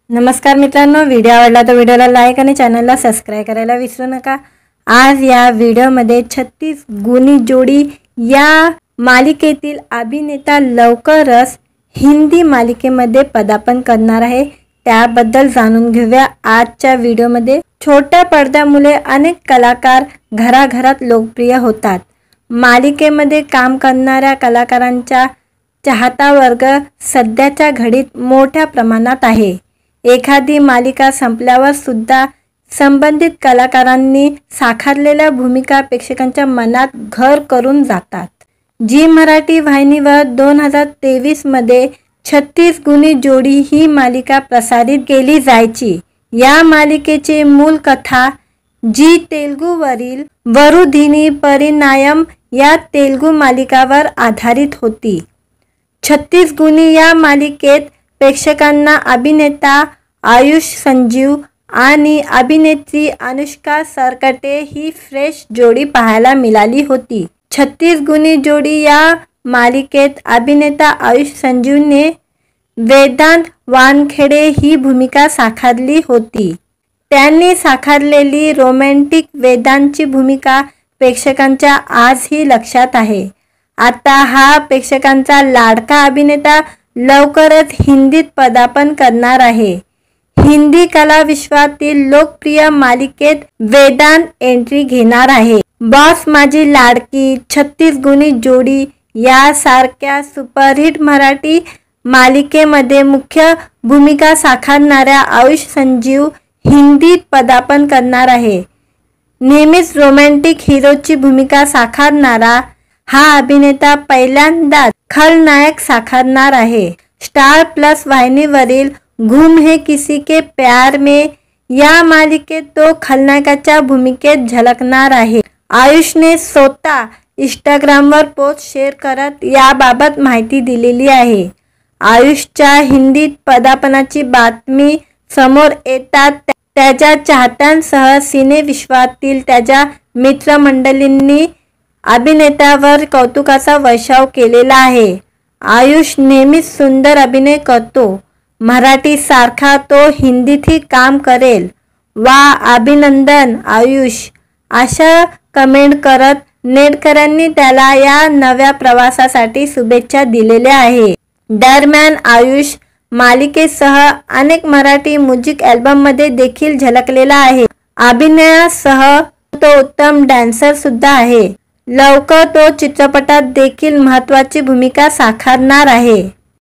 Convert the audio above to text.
नमस्कार मित्रांनो, व्हिडिओ आवडला तर व्हिडिओला लाईक आणि चॅनलला सबस्क्राइब करायला विसरू नका। आज या व्हिडिओमध्ये 36 गुणी जोडी या मालिकेतील अभिनेता लवकरच हिंदी मालिकेमध्ये पदार्पण करणार आहे। त्याबद्दल जाणून घेऊया आजच्या व्हिडिओमध्ये। छोट्या पडद्यामुळे अनेक कलाकार घराघरात लोकप्रिय होतात। मालिकेमध्ये काम करणाऱ्या कलाकारांचा चाहता वर्ग सध्याच्या घडीत मोठ्या प्रमाणात आहे। एखादी मालिका संपल्यावर सुद्धा संबंधित कलाकारांनी साकारलेल्या भूमिका प्रेक्षकांच्या मनात घर करून जातात। जी मराठी वाहिनीवर 2023 मध्ये 36 गुणी जोडी ही मालिका प्रसारित केली जायची। या मालिकेची मूळ कथा जी तेलुगूवरील वरुधिनी परिणायम या तेलुगू मालिकावर आधारित होती। 36 गुणी या मालिकेत प्रेक्षकांना अभिनेता आयुष संजीव आणि अभिनेत्री अनुष्का सरकटे ही फ्रेश जोडी पाहायला मिळाली होती। 36 गुणी जोडी या मालिकेत अभिनेता आयुष संजीवने वेदांत वानखेडे ही भूमिका साकारली होती। त्यांनी साकारलेली रोमॅन्टिक वेदांतची भूमिका प्रेक्षकांच्या आजही लक्षात आहे। आता हा प्रेक्षकांचा लाडका अभिनेता लवकरच हिंदीत पदार्पण करणार आहे। हिंदी कला विश्वातील लोकप्रिय मालिकेत वेदांत एंट्री घेणार आहे। बॉस माझी लाडकी, 36 गुणी जोडी यासारख्या सुपरहिट मराठी मालिकेमध्ये मुख्य भूमिका साकारणाऱ्या आयुष संजीव हिंदीत पदार्पण करणार आहे। नेहमीच रोमॅन्टिक हिरोची भूमिका साकारणारा हा अभिनेता पहिल्यांदाच खलनायक साकारणार आहे। स्टार प्लस वाहिनीवरील घूम है किसी के प्यार में या मालिकेत तो खलनायकाच्या भूमिकेत झलकणार आहे। आयुषने स्वतः इंस्टाग्रामवर पोस्ट शेअर करत याबाबत माहिती दिलेली आहे। आयुषच्या हिंदीत पदार्पणाची बातमी समोर येतात त्याच्या चाहत्यांसह सिनेविश्वातील त्याच्या मित्रमंडळींनी अभिनेत्यावर कौतुकाचा वर्षाव केलेला आहे। आयुष नेहमीच सुंदर अभिनय करतो। मराठी सारखा तो हिंदीतही काम करेल। वा, अभिनंदन आयुष, अशा कमेंट करत नेटकऱ्यांनी त्याला या नव्या प्रवासासाठी शुभेच्छा दिलेल्या आहे। दरम्यान आयुष मालिकेसह अनेक मराठी म्युझिक अल्बममध्ये देखील झलकलेला आहे। अभिनयासह तो उत्तम डान्सर सुद्धा आहे। लवकर तो चित्रपटात देखील महत्त्वाची भूमिका साकारणार आहे।